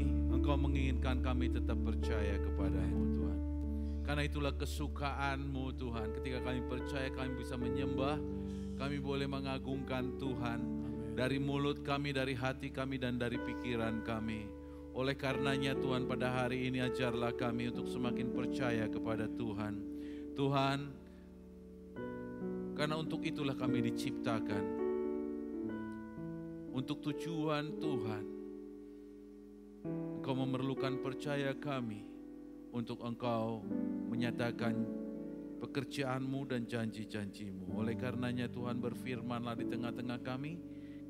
kami, Engkau menginginkan kami tetap percaya kepada-Mu Tuhan. Karena itulah kesukaan-Mu Tuhan. Ketika kami percaya kami bisa menyembah, kami boleh mengagungkan Tuhan. Dari mulut kami, dari hati kami, dan dari pikiran kami. Oleh karenanya Tuhan, pada hari ini ajarlah kami untuk semakin percaya kepada Tuhan. Tuhan, karena untuk itulah kami diciptakan. Untuk tujuan Tuhan, Engkau memerlukan percaya kami untuk Engkau menyatakan pekerjaan-Mu dan janji-janji-Mu. Oleh karenanya Tuhan, berfirman-Lah di tengah-tengah kami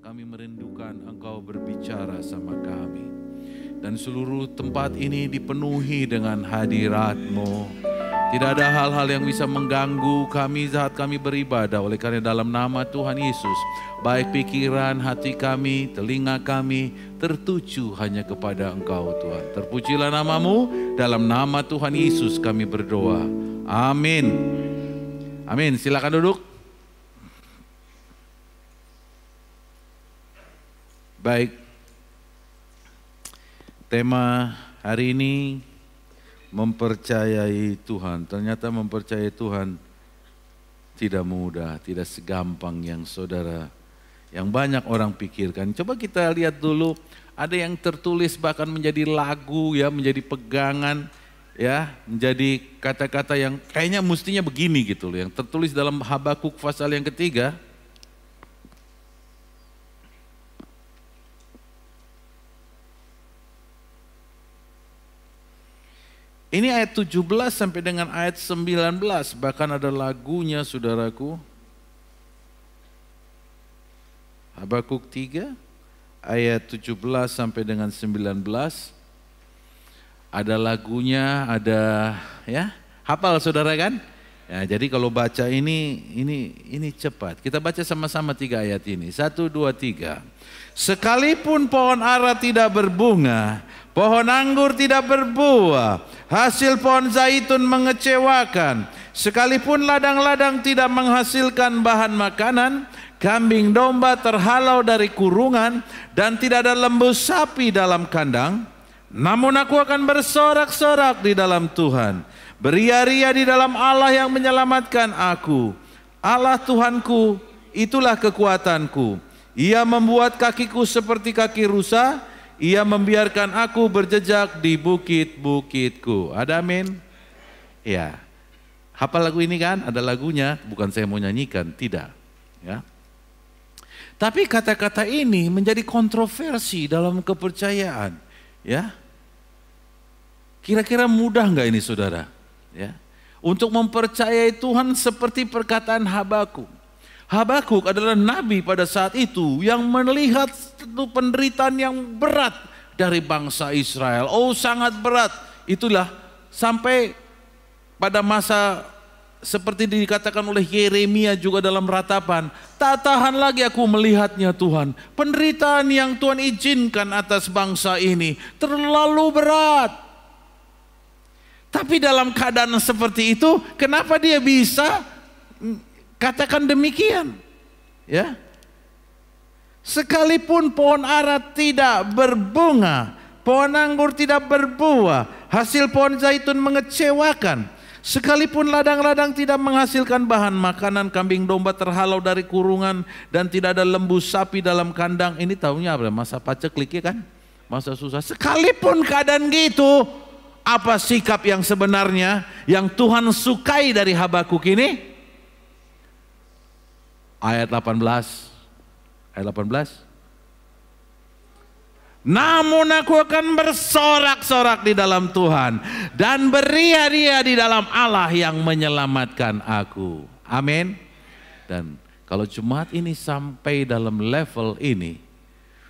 merindukan Engkau berbicara sama kami. Dan seluruh tempat ini dipenuhi dengan hadirat-Mu. Tidak ada hal-hal yang bisa mengganggu kami saat kami beribadah. Oleh karena dalam nama Tuhan Yesus, baik pikiran, hati kami, telinga kami tertuju hanya kepada Engkau Tuhan. Terpujilah nama-Mu, dalam nama Tuhan Yesus kami berdoa. Amin. Amin. Silakan duduk. Baik. Tema hari ini mempercayai Tuhan. Ternyata mempercayai Tuhan tidak mudah, tidak segampang yang banyak orang pikirkan. Coba kita lihat dulu, ada yang tertulis bahkan menjadi lagu ya, menjadi pegangan ya, menjadi kata-kata yang kayaknya mestinya begini gitu loh, yang tertulis dalam Habakuk pasal yang ketiga. Ini ayat 17 sampai dengan ayat 19, bahkan ada lagunya saudaraku. Habakuk 3 ayat 17 sampai dengan 19. Ada lagunya, ada ya. Hafal saudara kan? Ya, jadi kalau baca ini cepat. Kita baca sama-sama 3 ayat ini. 1, 2, 3. Sekalipun pohon ara tidak berbunga, pohon anggur tidak berbuah, hasil pohon zaitun mengecewakan, sekalipun ladang-ladang tidak menghasilkan bahan makanan, kambing domba terhalau dari kurungan, dan tidak ada lembu sapi dalam kandang, namun aku akan bersorak-sorak di dalam Tuhan, beria-ria di dalam Allah yang menyelamatkan aku. Allah Tuhanku, itulah kekuatanku. Ia membuat kakiku seperti kaki rusa, Ia membiarkan aku berjejak di bukit-bukitku. Ada amin? Ya. Hafal lagu ini kan? Ada lagunya, bukan saya mau nyanyikan, tidak. Ya. Tapi kata-kata ini menjadi kontroversi dalam kepercayaan. Ya. Kira-kira mudah nggak ini saudara? Ya. Untuk mempercayai Tuhan seperti perkataan Habakuk. Habakuk adalah nabi pada saat itu yang melihat satu penderitaan yang berat dari bangsa Israel. Oh, sangat berat. Itulah sampai pada masa seperti dikatakan oleh Yeremia juga dalam ratapan, tak tahan lagi aku melihatnya Tuhan. Penderitaan yang Tuhan izinkan atas bangsa ini terlalu berat. Tapi dalam keadaan seperti itu, kenapa dia bisa katakan demikian? Ya. Sekalipun pohon ara tidak berbunga, pohon anggur tidak berbuah, hasil pohon zaitun mengecewakan, sekalipun ladang-ladang tidak menghasilkan bahan makanan, kambing domba terhalau dari kurungan, dan tidak ada lembu sapi dalam kandang. Ini tahunya apa? Masa paceklik ya kan? Masa susah. Sekalipun keadaan gitu, apa sikap yang sebenarnya yang Tuhan sukai dari Habakuk ini? Ayat 18. Ayat 18. Namun aku akan bersorak-sorak di dalam Tuhan dan beria-ria di dalam Allah yang menyelamatkan aku. Amin. Dan kalau jemaat ini sampai dalam level ini,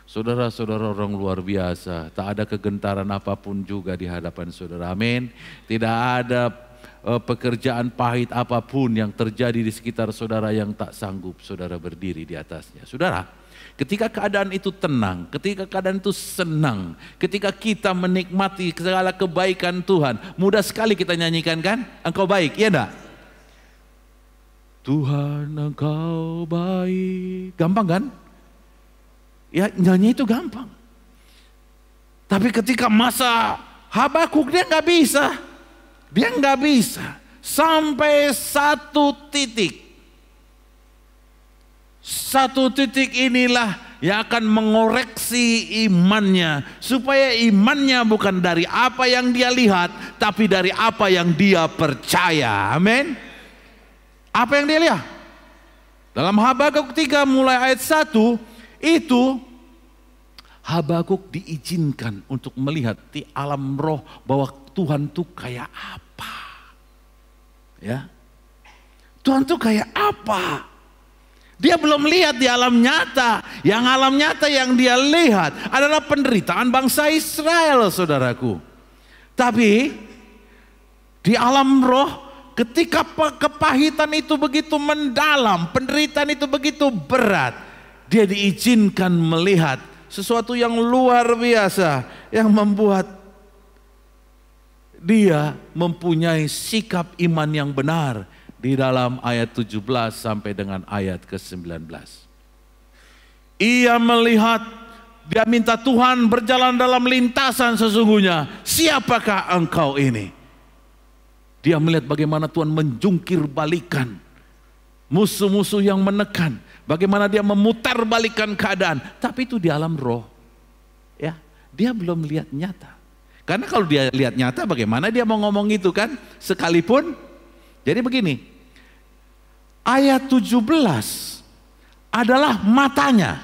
saudara-saudara orang luar biasa, tak ada kegentaran apapun juga di hadapan saudara. Amin. Tidak ada pekerjaan pahit apapun yang terjadi di sekitar saudara yang tak sanggup saudara berdiri di atasnya. Saudara, ketika keadaan itu tenang, ketika keadaan itu senang, ketika kita menikmati segala kebaikan Tuhan, mudah sekali kita nyanyikan kan? Engkau baik, ya enggak? Tuhan Engkau baik. Gampang kan? Ya, nyanyi itu gampang. Tapi ketika masa Habakuk dia nggak bisa. Dia nggak bisa. Sampai satu titik. Satu titik inilah yang akan mengoreksi imannya. Supaya imannya bukan dari apa yang dia lihat. Tapi dari apa yang dia percaya. Amin. Apa yang dia lihat? Dalam Habakuk 3 mulai ayat 1. Itu Habakuk diizinkan untuk melihat di alam roh bahwa Tuhan tuh kayak apa. Ya. Tuhan tuh kayak apa? Dia belum lihat di alam nyata. Yang alam nyata yang dia lihat adalah penderitaan bangsa Israel, saudaraku. Tapi di alam roh ketika kepahitan itu begitu mendalam, penderitaan itu begitu berat, dia diizinkan melihat sesuatu yang luar biasa yang membuat dia mempunyai sikap iman yang benar di dalam ayat 17 sampai dengan ayat ke-19. Ia melihat, dia minta Tuhan berjalan dalam lintasan sesungguhnya. Siapakah engkau ini? Dia melihat bagaimana Tuhan menjungkir balikan musuh-musuh yang menekan. Bagaimana dia memutar balikan keadaan. Tapi itu di alam roh. Ya, dia belum lihat nyata. Karena kalau dia lihat nyata bagaimana dia mau ngomong itu kan. Sekalipun. Jadi begini. Ayat 17 adalah matanya.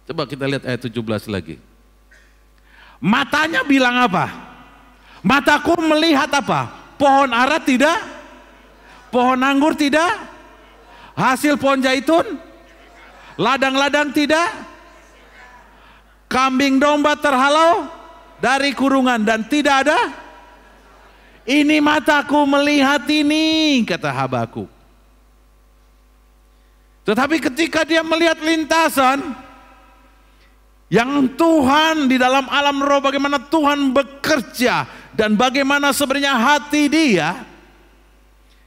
Coba kita lihat ayat 17 lagi. Matanya bilang apa? Mataku melihat apa? Pohon ara tidak? Pohon anggur tidak? Hasil pohon zaitun? Ladang-ladang tidak? Kambing domba terhalau dari kurungan dan tidak ada? Ini mataku melihat ini, kata Habakuk. Tetapi ketika dia melihat lintasan yang Tuhan di dalam alam roh, bagaimana Tuhan bekerja dan bagaimana sebenarnya hati dia,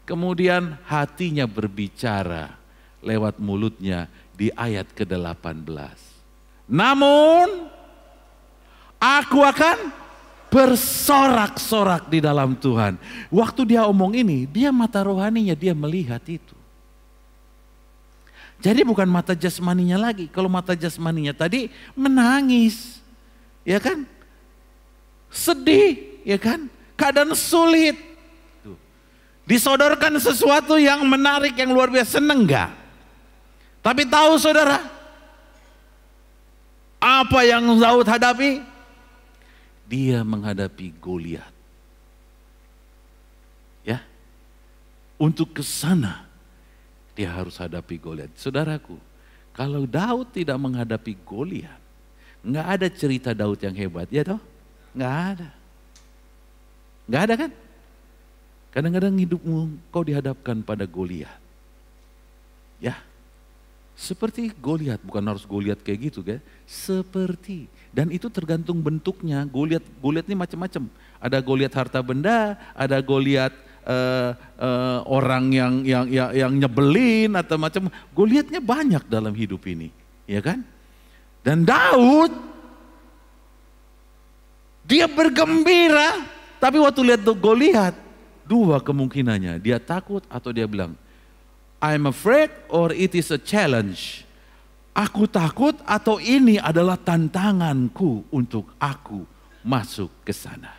kemudian hatinya berbicara lewat mulutnya di ayat ke-18. Namun aku akan bersorak-sorak di dalam Tuhan. Waktu dia omong ini, dia mata rohaninya dia melihat itu. Jadi bukan mata jasmaninya lagi. Kalau mata jasmaninya tadi menangis, ya kan? Sedih, ya kan? Keadaan sulit. Disodorkan sesuatu yang menarik, yang luar biasa, seneng gak? Tapi tahu saudara, apa yang Daud hadapi? Dia menghadapi Goliat. Ya, untuk ke sana dia harus hadapi Goliat. Saudaraku, kalau Daud tidak menghadapi Goliat, nggak ada cerita Daud yang hebat, ya toh? Nggak ada. Nggak ada kan? Kadang-kadang hidupmu kau dihadapkan pada Goliat. Ya, seperti Goliat, bukan harus Goliat kayak gitu kan? Seperti, dan itu tergantung bentuknya. Goliat ini macam-macam. Ada Goliat harta benda, ada Goliat orang yang nyebelin atau macam. Goliatnya banyak dalam hidup ini, ya kan? Dan Daud dia bergembira, tapi waktu lihat Goliat, dua kemungkinannya, dia takut atau dia bilang, I'm afraid or it is a challenge. Aku takut atau ini adalah tantanganku untuk aku masuk ke sana.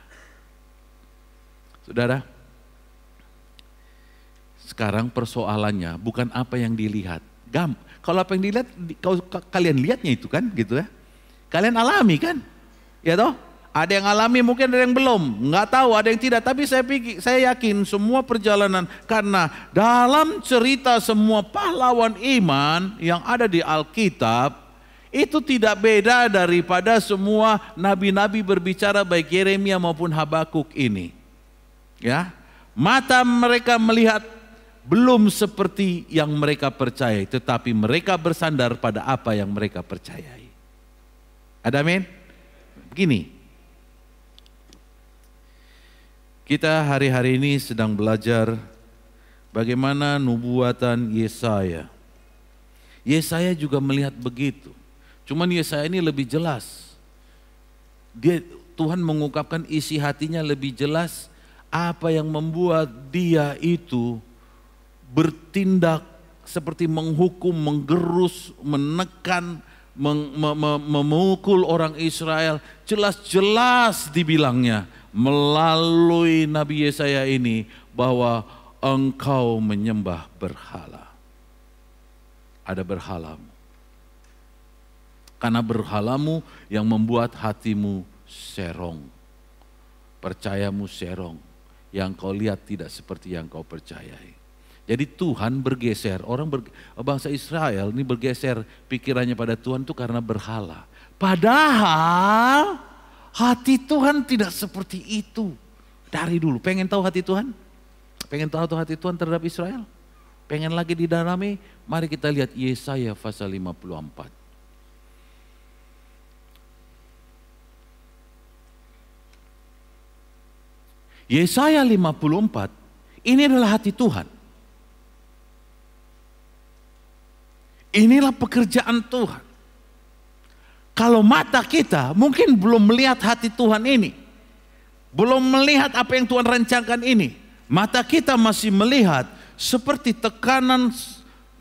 Saudara, sekarang persoalannya bukan apa yang dilihat. Kalau apa yang dilihat, kalian lihatnya itu kan, gitu ya. Kalian alami kan, ya toh? Ada yang alami, mungkin ada yang belum, nggak tahu, ada yang tidak. Tapi saya yakin semua perjalanan, karena dalam cerita semua pahlawan iman yang ada di Alkitab, itu tidak beda daripada semua nabi-nabi berbicara, baik Yeremia maupun Habakuk ini. Ya, mata mereka melihat belum seperti yang mereka percayai, tetapi mereka bersandar pada apa yang mereka percayai. Ada amin? Begini. Kita hari-hari ini sedang belajar bagaimana nubuatan Yesaya. Yesaya juga melihat begitu. Cuman Yesaya ini lebih jelas. Tuhan mengungkapkan isi hatinya lebih jelas, apa yang membuat dia itu bertindak seperti menghukum, menggerus, menekan, memukul orang Israel. Jelas-jelas dibilangnya melalui Nabi Yesaya ini bahwa engkau menyembah berhala. Ada berhalamu. Karena berhalamu yang membuat hatimu serong. Percayamu serong. Yang kau lihat tidak seperti yang kau percayai. Jadi Tuhan bergeser, bangsa Israel ini bergeser pikirannya pada Tuhan itu karena berhala. Padahal hati Tuhan tidak seperti itu. Dari dulu, pengen tahu hati Tuhan? Pengen tahu hati Tuhan terhadap Israel? Pengen lagi didalami? Mari kita lihat Yesaya pasal 54. Yesaya 54, ini adalah hati Tuhan. Inilah pekerjaan Tuhan. Kalau mata kita mungkin belum melihat hati Tuhan ini. Belum melihat apa yang Tuhan rancangkan ini. Mata kita masih melihat seperti tekanan,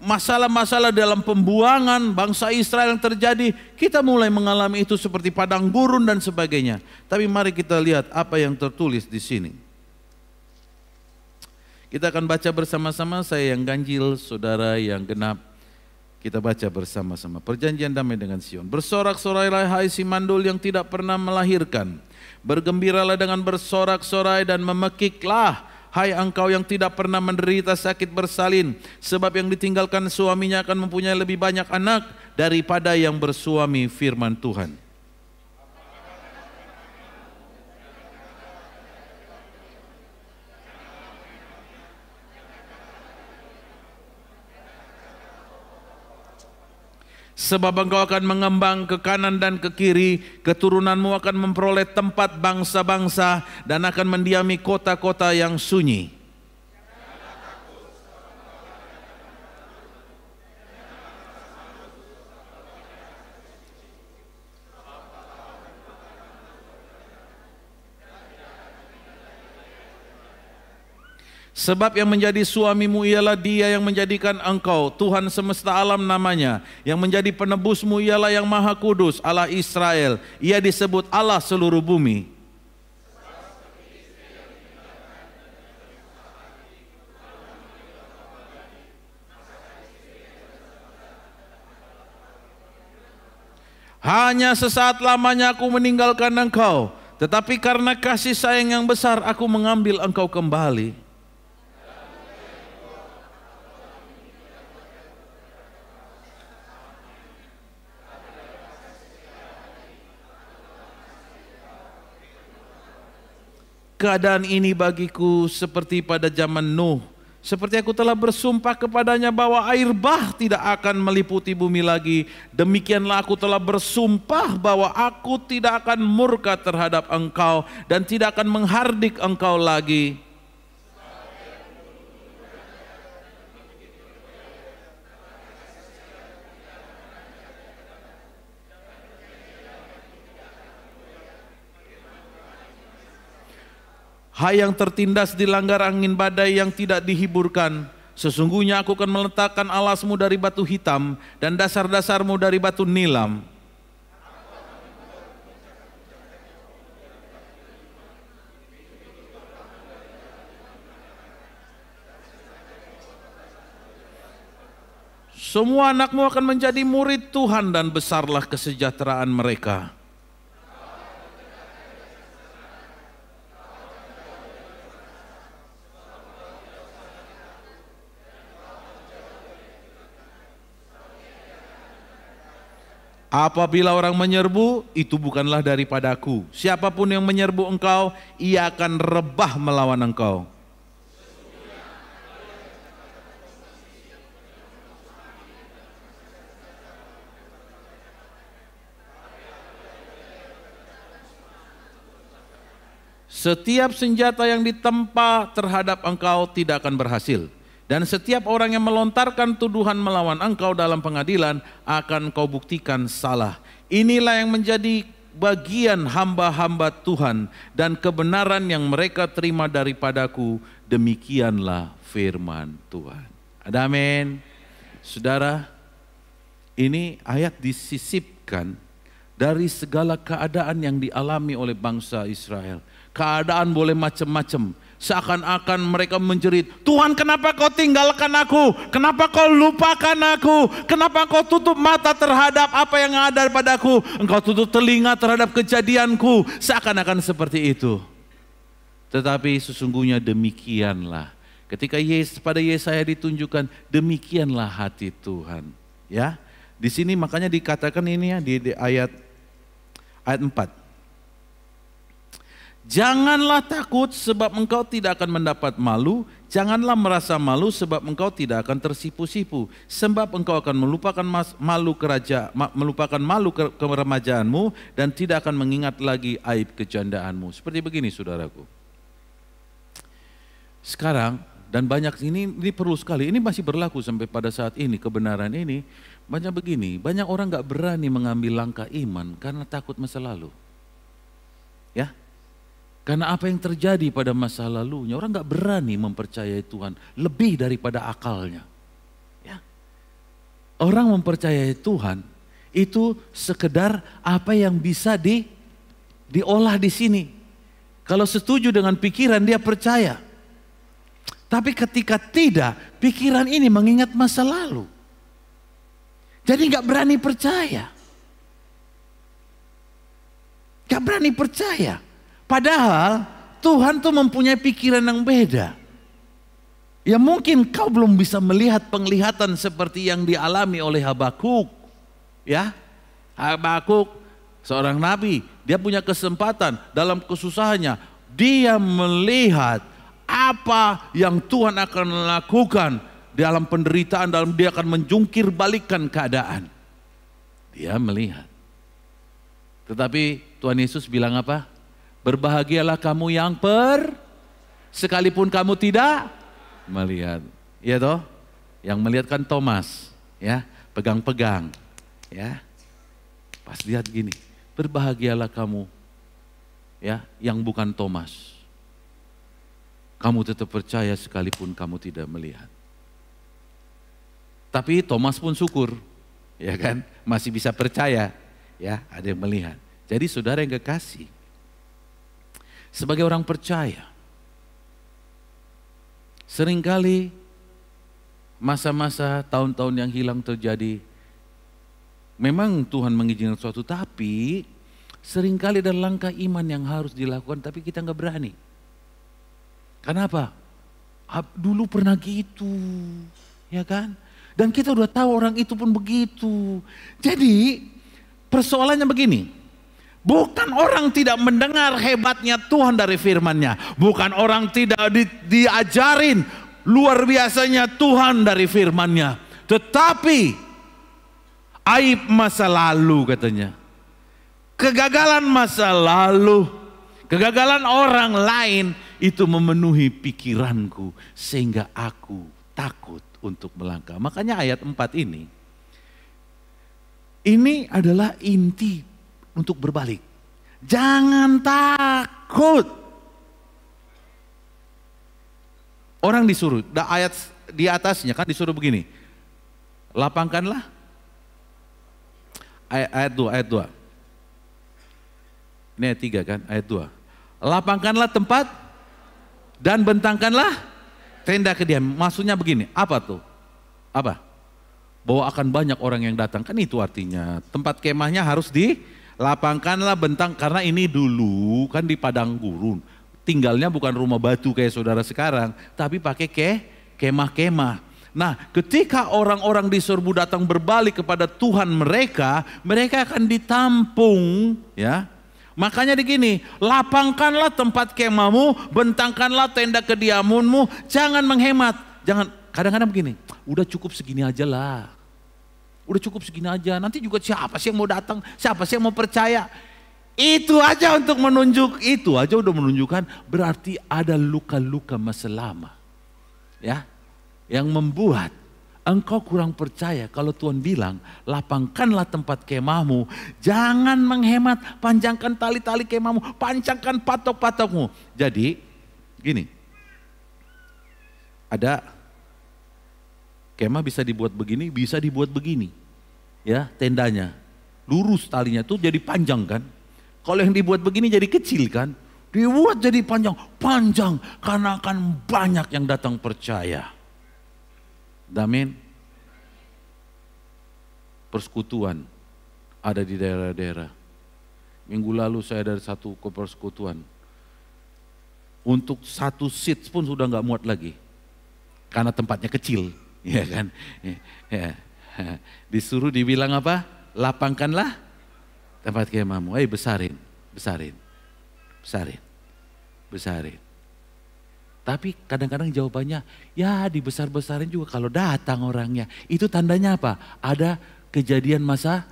masalah-masalah dalam pembuangan bangsa Israel yang terjadi. Kita mulai mengalami itu seperti padang gurun dan sebagainya. Tapi mari kita lihat apa yang tertulis di sini. Kita akan baca bersama-sama, saya yang ganjil, saudara yang genap. Kita baca bersama-sama. Perjanjian damai dengan Sion. Bersorak-sorailah hai si mandul yang tidak pernah melahirkan. Bergembiralah dengan bersorak-sorai dan memekiklah. Hai engkau yang tidak pernah menderita sakit bersalin. Sebab yang ditinggalkan suaminya akan mempunyai lebih banyak anak daripada yang bersuami, firman Tuhan. Sebab engkau akan mengembang ke kanan dan ke kiri, keturunanmu akan memperoleh tempat bangsa-bangsa dan akan mendiami kota-kota yang sunyi. Sebab yang menjadi suamimu ialah Dia yang menjadikan engkau, Tuhan semesta alam namanya. Yang menjadi penebusmu ialah Yang Maha Kudus, Allah Israel. Ia disebut Allah seluruh bumi. Hanya sesaat lamanya aku meninggalkan engkau, tetapi karena kasih sayang yang besar aku mengambil engkau kembali. Keadaan ini bagiku seperti pada zaman Nuh. Seperti aku telah bersumpah kepadanya bahwa air bah tidak akan meliputi bumi lagi. Demikianlah aku telah bersumpah bahwa aku tidak akan murka terhadap engkau dan tidak akan menghardik engkau lagi. Hai yang tertindas dilanggar angin badai yang tidak dihiburkan, sesungguhnya aku akan meletakkan alasmu dari batu hitam dan dasar-dasarmu dari batu nilam. Semua anakmu akan menjadi murid Tuhan dan besarlah kesejahteraan mereka. Apabila orang menyerbu, itu bukanlah daripadaku. Siapapun yang menyerbu engkau, ia akan rebah melawan engkau. Setiap senjata yang ditempa terhadap engkau tidak akan berhasil. Dan setiap orang yang melontarkan tuduhan melawan engkau dalam pengadilan akan kau buktikan salah. Inilah yang menjadi bagian hamba-hamba Tuhan dan kebenaran yang mereka terima daripadaku, demikianlah firman Tuhan. Ada amin. Saudara, ini ayat disisipkan dari segala keadaan yang dialami oleh bangsa Israel. Keadaan boleh macam-macam. Seakan-akan mereka menjerit, Tuhan kenapa kau tinggalkan aku? Kenapa kau lupakan aku? Kenapa kau tutup mata terhadap apa yang ada padaku? Engkau tutup telinga terhadap kejadianku. Seakan-akan seperti itu. Tetapi sesungguhnya demikianlah. Ketika pada Yesaya ditunjukkan, demikianlah hati Tuhan. Ya, di sini makanya dikatakan ini ya di ayat 4. Janganlah takut sebab engkau tidak akan mendapat malu. Janganlah merasa malu sebab engkau tidak akan tersipu-sipu. Sebab engkau akan melupakan malu keremajaanmu dan tidak akan mengingat lagi aib kejandaanmu. Seperti begini saudaraku. Sekarang dan banyak ini perlu sekali. Ini masih berlaku sampai pada saat ini kebenaran ini. Banyak begini. Banyak orang gak berani mengambil langkah iman karena takut masa lalu. Ya. Karena apa yang terjadi pada masa lalunya, orang gak berani mempercayai Tuhan lebih daripada akalnya. Ya. Orang mempercayai Tuhan itu sekedar apa yang bisa diolah di sini. Kalau setuju dengan pikiran dia percaya. Tapi ketika tidak, pikiran ini mengingat masa lalu. Jadi gak berani percaya. Gak berani percaya. Padahal Tuhan tuh mempunyai pikiran yang beda. Ya mungkin kau belum bisa melihat penglihatan seperti yang dialami oleh Habakuk. Ya, Habakuk seorang nabi, dia punya kesempatan dalam kesusahannya. Dia melihat apa yang Tuhan akan lakukan dalam penderitaan, dia akan menjungkir balikan keadaan. Dia melihat. Tetapi Tuhan Yesus bilang apa? Berbahagialah kamu yang sekalipun kamu tidak melihat. Iya toh? Yang melihat kan Thomas, ya, pegang-pegang, ya. Pas lihat gini, berbahagialah kamu, ya, yang bukan Thomas. Kamu tetap percaya sekalipun kamu tidak melihat. Tapi Thomas pun syukur, ya kan, masih bisa percaya, ya, ada yang melihat. Jadi saudara yang kekasih, sebagai orang percaya, seringkali masa-masa tahun-tahun yang hilang terjadi. Memang Tuhan mengizinkan sesuatu, tapi seringkali ada langkah iman yang harus dilakukan, tapi kita nggak berani. Kenapa? Dulu pernah gitu, ya kan? Dan kita udah tahu orang itu pun begitu. Jadi persoalannya begini. Bukan orang tidak mendengar hebatnya Tuhan dari firman-Nya. Bukan orang tidak diajarin luar biasanya Tuhan dari firman-Nya. Tetapi aib masa lalu katanya. Kegagalan masa lalu, kegagalan orang lain itu memenuhi pikiranku sehingga aku takut untuk melangkah. Makanya ayat 4 ini adalah inti untuk berbalik. Jangan takut. Orang disuruh, ayat di atasnya kan disuruh begini. Lapangkanlah. Ayat 2. Ini ayat 3 kan, ayat 2. Lapangkanlah tempat dan bentangkanlah tenda kediaman. Maksudnya begini, apa tuh? Apa? Bahwa akan banyak orang yang datang. Kan itu artinya tempat kemahnya harus dilapangkanlah bentang. Karena ini dulu kan di padang gurun. Tinggalnya bukan rumah batu kayak saudara sekarang. Tapi pakai kemah-kemah. Nah ketika orang-orang di Sorbu datang berbalik kepada Tuhan mereka akan ditampung ya. Makanya begini, lapangkanlah tempat kemahmu, bentangkanlah tenda kediamunmu, jangan menghemat. Jangan, kadang-kadang begini, udah cukup segini aja lah. Udah cukup segini aja, nanti juga siapa sih yang mau datang, siapa sih yang mau percaya. Itu aja untuk itu aja udah menunjukkan berarti ada luka-luka masa lama. Ya, yang membuat Engkau kurang percaya kalau Tuhan bilang, lapangkanlah tempat kemahmu. Jangan menghemat, panjangkan tali-tali kemahmu, panjangkan patok-patokmu. Jadi, gini, ada kemah bisa dibuat begini, bisa dibuat begini. Ya, tendanya. Lurus talinya tuh jadi panjang kan. Kalau yang dibuat begini jadi kecil kan. Dibuat jadi panjang, panjang karena akan banyak yang datang percaya. Amin. Persekutuan ada di daerah-daerah. Minggu lalu saya dari satu ke persekutuan. Untuk satu seat pun sudah nggak muat lagi. Karena tempatnya kecil. Ya kan. Ya. Disuruh dibilang apa? Lapangkanlah tempat kemahmu. Besarin. Tapi kadang-kadang jawabannya, ya dibesar-besarin juga kalau datang orangnya. Itu tandanya apa? Ada kejadian masa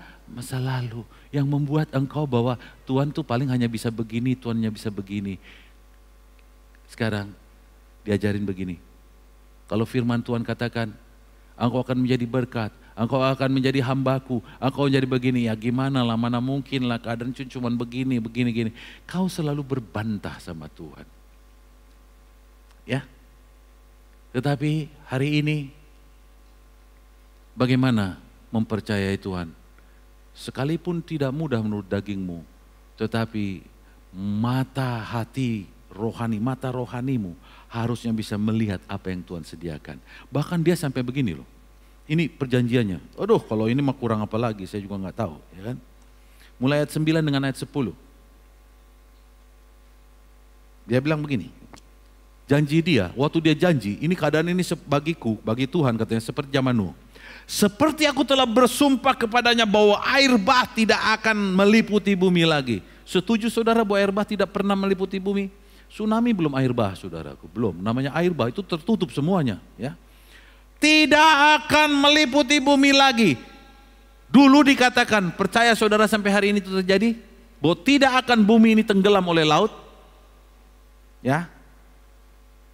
lalu yang membuat engkau bahwa Tuhan tuh paling hanya bisa begini, Tuhannya bisa begini. Sekarang diajarin begini. Kalau firman Tuhan katakan, engkau akan menjadi berkat, engkau akan menjadi hambaku, engkau menjadi begini. Ya gimana lah, mana mungkin lah keadaan cuma begini. Kau selalu berbantah sama Tuhan. Ya, tetapi hari ini bagaimana mempercayai Tuhan? Sekalipun tidak mudah menurut dagingmu, tetapi mata hati rohani, mata rohanimu harusnya bisa melihat apa yang Tuhan sediakan. Bahkan dia sampai begini loh, ini perjanjiannya. Aduh, kalau ini mah kurang apa lagi, saya juga nggak tahu, ya kan? Mulai ayat 9 dengan ayat 10. Dia bilang begini. Janji dia, waktu dia janji, ini keadaan ini bagiku, bagi Tuhan katanya seperti zaman Nuh. Seperti aku telah bersumpah kepadanya bahwa air bah tidak akan meliputi bumi lagi. Setuju saudara bahwa air bah tidak pernah meliputi bumi? Tsunami belum air bah saudaraku, belum. Namanya air bah itu tertutup semuanya. Ya. Tidak akan meliputi bumi lagi. Dulu dikatakan, percaya saudara sampai hari ini itu terjadi? Bahwa tidak akan bumi ini tenggelam oleh laut. Ya.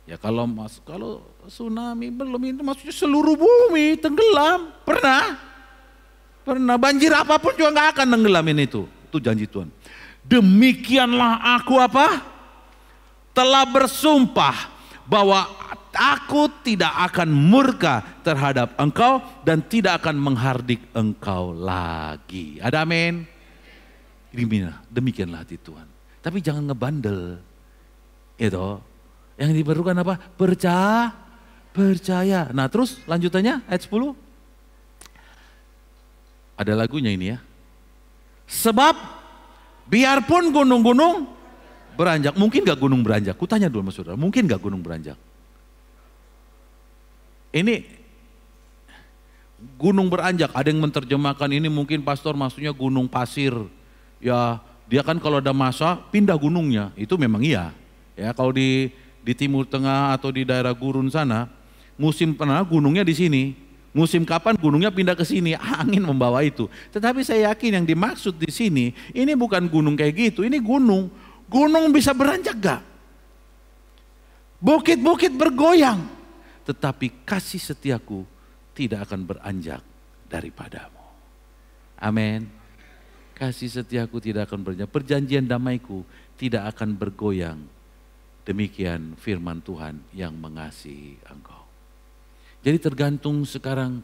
Ya kalau tsunami belum, itu maksudnya seluruh bumi tenggelam. Pernah banjir apapun juga nggak akan tenggelamin itu. Itu janji Tuhan. Demikianlah aku apa? Telah bersumpah bahwa aku tidak akan murka terhadap engkau dan tidak akan menghardik engkau lagi. Ada amin? Demikianlah hati Tuhan. Tapi jangan ngebandel. Itu. Yang diperlukan apa? Percaya. Nah terus lanjutannya ayat 10. Ada lagunya ini ya. Sebab biarpun gunung-gunung beranjak. Mungkin gak gunung beranjak? Kutanya dulu sama saudara. Mungkin gak gunung beranjak? Ini gunung beranjak. Ada yang menerjemahkan ini mungkin pastor maksudnya gunung pasir. Ya dia kan kalau ada masa pindah gunungnya. Itu memang iya. Ya kalau di Timur Tengah atau di daerah gurun sana, musim pernah gunungnya di sini, musim kapan gunungnya pindah ke sini, angin membawa itu. Tetapi saya yakin yang dimaksud di sini, ini bukan gunung kayak gitu, ini gunung bisa beranjak gak? Bukit-bukit bergoyang, tetapi kasih setiaku tidak akan beranjak daripadamu. Amin. Kasih setiaku tidak akan beranjak, perjanjian damaiku tidak akan bergoyang. Demikian firman Tuhan yang mengasihi engkau. Jadi tergantung sekarang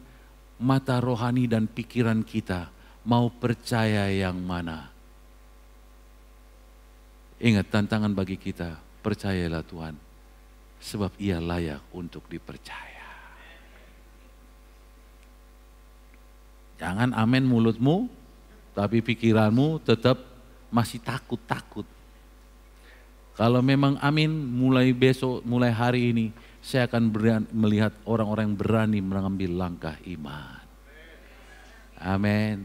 mata rohani dan pikiran kita mau percaya yang mana. Ingat tantangan bagi kita, percayalah Tuhan. Sebab ia layak untuk dipercaya. Jangan amin mulutmu, tapi pikiranmu tetap masih takut-takut. Kalau memang amin, mulai besok, mulai hari ini, saya akan melihat orang-orang yang berani mengambil langkah iman. Amin.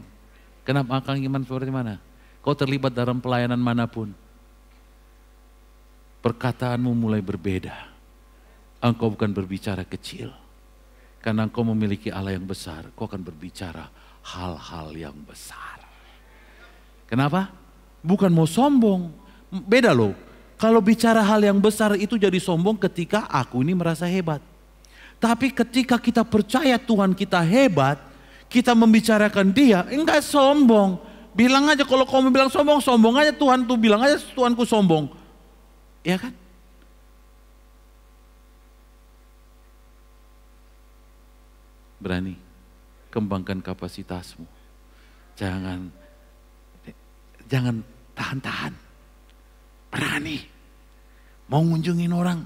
Kenapa akang iman seperti mana? Kau terlibat dalam pelayanan manapun. Perkataanmu mulai berbeda. Engkau bukan berbicara kecil. Karena engkau memiliki Allah yang besar, kau akan berbicara hal-hal yang besar. Kenapa? Bukan mau sombong. Beda loh. Kalau bicara hal yang besar itu jadi sombong ketika aku ini merasa hebat. Tapi ketika kita percaya Tuhan kita hebat, kita membicarakan dia, enggak sombong. Bilang aja kalau kamu bilang sombong, sombong aja Tuhan tuh bilang aja Tuhanku sombong. Ya kan? Berani kembangkan kapasitasmu. Jangan tahan-tahan. Berani. Mau ngunjungin orang.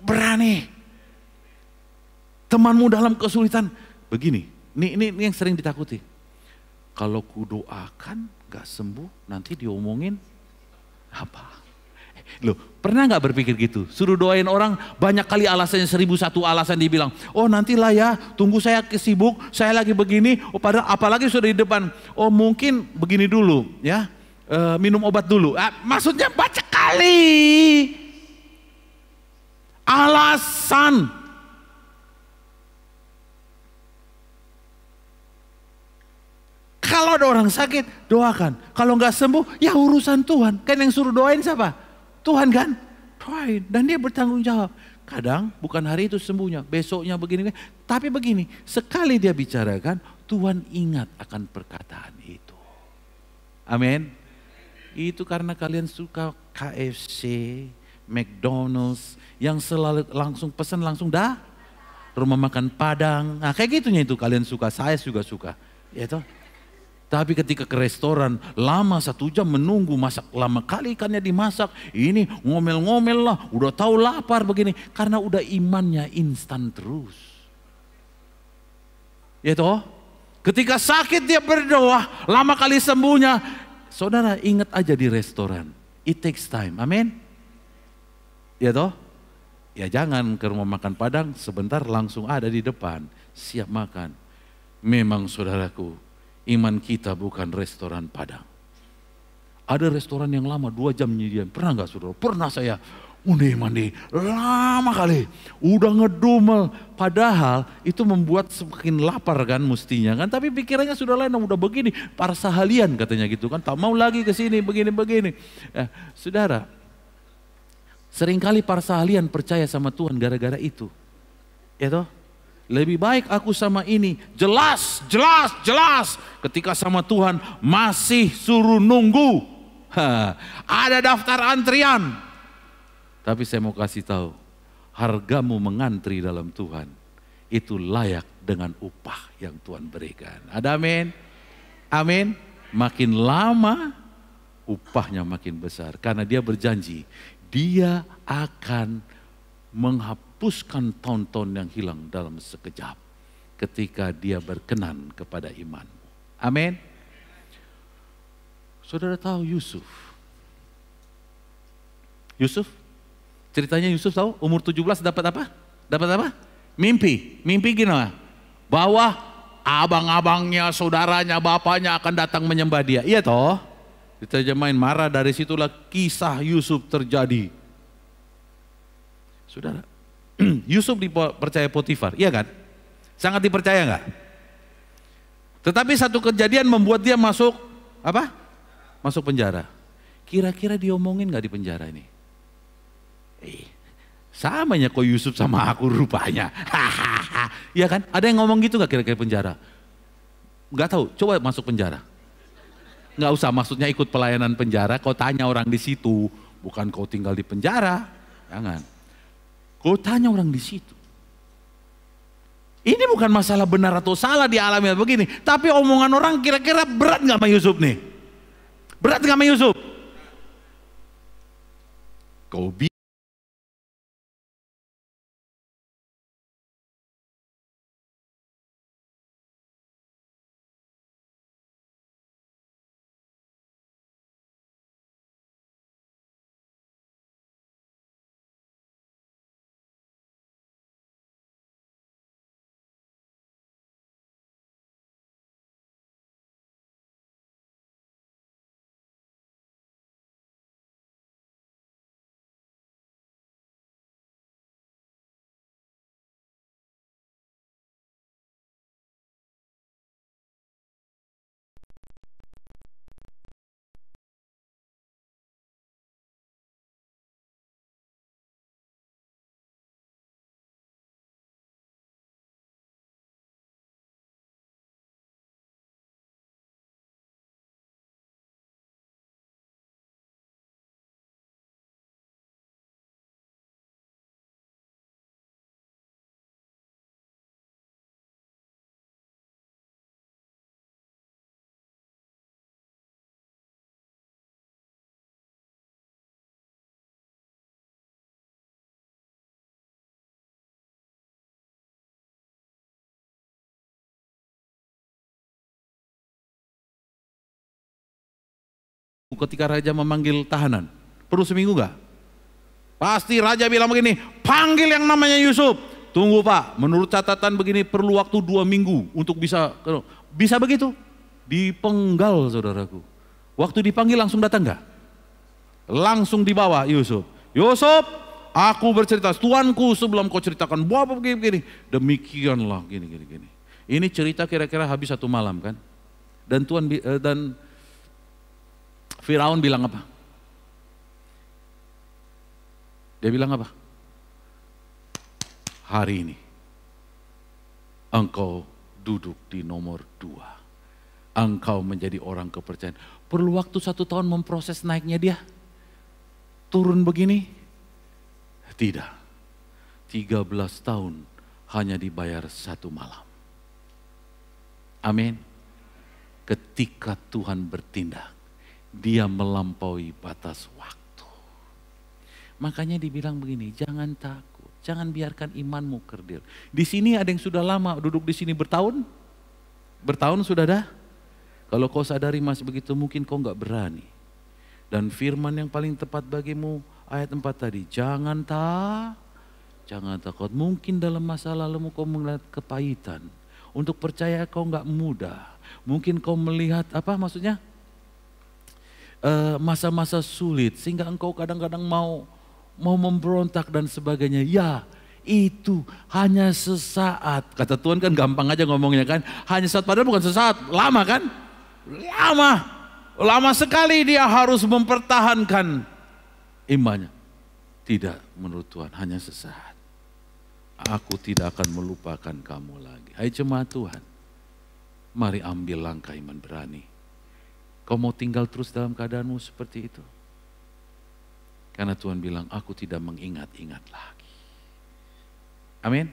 Berani. Temanmu dalam kesulitan. Begini, ini yang sering ditakuti. Kalau kudoakan gak sembuh, nanti diomongin apa? Loh, pernah gak berpikir gitu? Suruh doain orang, banyak kali alasannya 1001 alasan dibilang. Oh nantilah ya, tunggu saya sibuk, saya lagi begini. Oh, padahal apalagi sudah di depan. Oh mungkin begini dulu ya. Minum obat dulu. Maksudnya baca kali alasan. Kalau ada orang sakit, doakan. Kalau nggak sembuh, ya urusan Tuhan. Kan yang suruh doain siapa? Tuhan kan? Doain. Dan dia bertanggung jawab. Kadang bukan hari itu sembuhnya, besoknya begini. Tapi begini, sekali dia bicarakan, Tuhan ingat akan perkataan itu. Amin. Itu karena kalian suka KFC, McDonald's, yang selalu langsung pesan langsung dah. Rumah makan Padang, nah kayak gitunya itu kalian suka, saya juga suka. Ya toh? Tapi ketika ke restoran, lama 1 jam menunggu, masak lama kali ikannya dimasak, ini ngomel-ngomel lah, udah tahu lapar begini. Karena udah imannya instan terus. Ya toh? Ketika sakit dia berdoa, lama kali sembuhnya. Saudara ingat aja di restoran, it takes time, amin. Ya toh? Ya jangan ke rumah makan Padang, sebentar langsung ada di depan, siap makan. Memang saudaraku, iman kita bukan restoran Padang. Ada restoran yang lama 2 jam nyediain, pernah gak saudara? Pernah saya, mandi, lama kali, udah ngedumel. Padahal itu membuat semakin lapar kan mestinya kan. Tapi pikirannya sudah lain, udah begini, para sahalian katanya gitu kan. Tak mau lagi ke sini begini-begini. Saudara, seringkali para sahalian percaya sama Tuhan gara-gara itu. Ya toh? Lebih baik aku sama ini, jelas. Ketika sama Tuhan masih suruh nunggu. Ada daftar antrian. Tapi saya mau kasih tahu, hargamu mengantri dalam Tuhan, itu layak dengan upah yang Tuhan berikan. Ada amin? Amin. Makin lama, upahnya makin besar. Karena dia berjanji, dia akan menghapuskan tahun-tahun yang hilang dalam sekejap. Ketika dia berkenan kepada imanmu. Amin. Saudara tahu Yusuf? Ceritanya Yusuf tahu umur 17 dapat apa? Dapat apa? Mimpi gimana? Bahwa abang-abangnya, saudaranya, bapaknya akan datang menyembah dia. Iya toh? Diterjemahin marah, dari situlah kisah Yusuf terjadi. Saudara, Yusuf dipercaya Potifar, iya kan? Sangat dipercaya enggak? Tetapi satu kejadian membuat dia masuk apa? Masuk penjara. Kira-kira diomongin enggak di penjara ini? Samanya kok Yusuf sama aku rupanya. Iya kan? Ada yang ngomong gitu enggak kira-kira penjara? Enggak tahu, coba masuk penjara. Enggak usah, maksudnya ikut pelayanan penjara, kau tanya orang di situ, bukan kau tinggal di penjara. Jangan. Kau tanya orang di situ. Ini bukan masalah benar atau salah dialami begini, tapi omongan orang kira-kira berat enggak sama Yusuf nih? Berat enggak sama Yusuf? Kau ketika raja memanggil tahanan? Perlu seminggu enggak? Pasti raja bilang begini, panggil yang namanya Yusuf. Tunggu Pak, menurut catatan begini perlu waktu 2 minggu untuk bisa begitu. Dipenggal saudaraku. Waktu dipanggil langsung datang enggak? Langsung dibawa Yusuf. Yusuf, aku bercerita, tuanku sebelum kau ceritakan apa begini. Demikianlah gini. Ini cerita kira-kira habis 1 malam kan? Dan dan Firaun bilang apa? Dia bilang apa? Hari ini engkau duduk di nomor 2. Engkau menjadi orang kepercayaan. Perlu waktu 1 tahun memproses naiknya dia. Turun begini? Tidak. 13 tahun hanya dibayar 1 malam. Amin. Ketika Tuhan bertindak, dia melampaui batas waktu. Makanya dibilang begini, jangan takut. Jangan biarkan imanmu kerdil. Di sini ada yang sudah lama duduk di sini bertahun. Bertahun sudah dah. Kalau kau sadari masih begitu mungkin kau enggak berani. Dan firman yang paling tepat bagimu ayat 4 tadi. Jangan takut. Mungkin dalam masa lalumu kau melihat kepahitan. Untuk percaya kau enggak mudah. Mungkin kau melihat maksudnya? Masa-masa sulit sehingga engkau kadang-kadang mau memberontak dan sebagainya. Ya, itu hanya sesaat. Kata Tuhan kan gampang aja ngomongnya kan. Hanya sesaat, padahal bukan sesaat, lama kan? Lama sekali dia harus mempertahankan imannya. Tidak, menurut Tuhan hanya sesaat. Aku tidak akan melupakan kamu lagi. Hai jemaat Tuhan, mari ambil langkah iman berani. Kau mau tinggal terus dalam keadaanmu seperti itu? Karena Tuhan bilang, aku tidak mengingat-ingat lagi. Amin.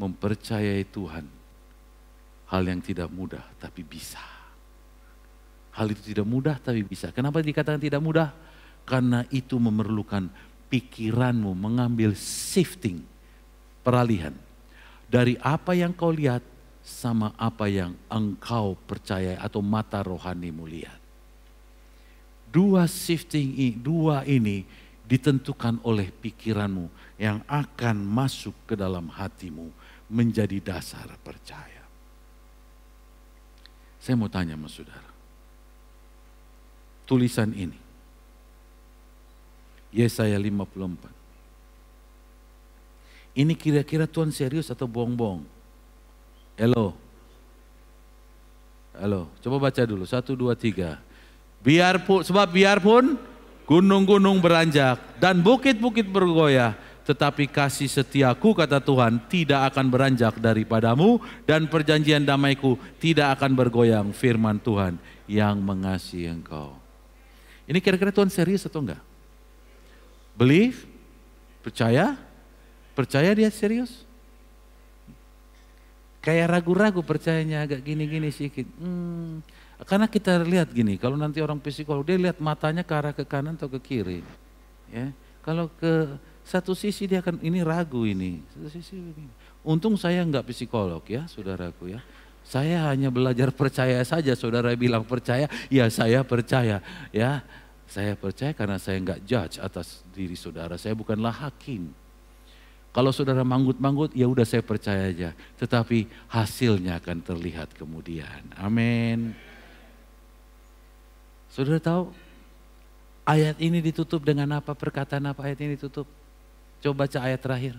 Mempercayai Tuhan, hal yang tidak mudah tapi bisa. Hal itu tidak mudah tapi bisa. Kenapa dikatakan tidak mudah? Karena itu memerlukan pikiranmu mengambil shifting, peralihan. Dari apa yang kau lihat sama apa yang engkau percaya atau mata rohanimu lihat. Dua ini ditentukan oleh pikiranmu yang akan masuk ke dalam hatimu menjadi dasar percaya. Saya mau tanya sama saudara. Tulisan ini, Yesaya 54. Ini kira-kira Tuhan serius atau bohong-bohong? Halo, coba baca dulu, 1, 2, 3. Biarpun gunung-gunung beranjak dan bukit-bukit bergoyah, tetapi kasih setiaku, kata Tuhan, tidak akan beranjak daripadamu dan perjanjian damaiku tidak akan bergoyang, firman Tuhan yang mengasihi engkau. Ini kira-kira Tuhan serius atau enggak? Believe? Percaya? Percaya dia serius? Kayak ragu-ragu percayanya, agak gini-gini sedikit. Karena kita lihat gini, kalau nanti orang psikolog, dia lihat matanya ke arah ke kanan atau ke kiri. Ya, kalau ke satu sisi dia akan, ini ragu ini. Satu sisi begini. Untung saya enggak psikolog ya, saudaraku ya. Saya hanya belajar percaya saja. Saudara bilang percaya, ya saya percaya. Ya, saya percaya karena saya enggak judge atas diri saudara. Saya bukanlah hakim. Kalau saudara manggut-manggut, ya udah saya percaya aja. Tetapi hasilnya akan terlihat kemudian. Amin. Saudara tahu ayat ini ditutup dengan apa? Perkataan apa ayat ini ditutup? Coba baca ayat terakhir.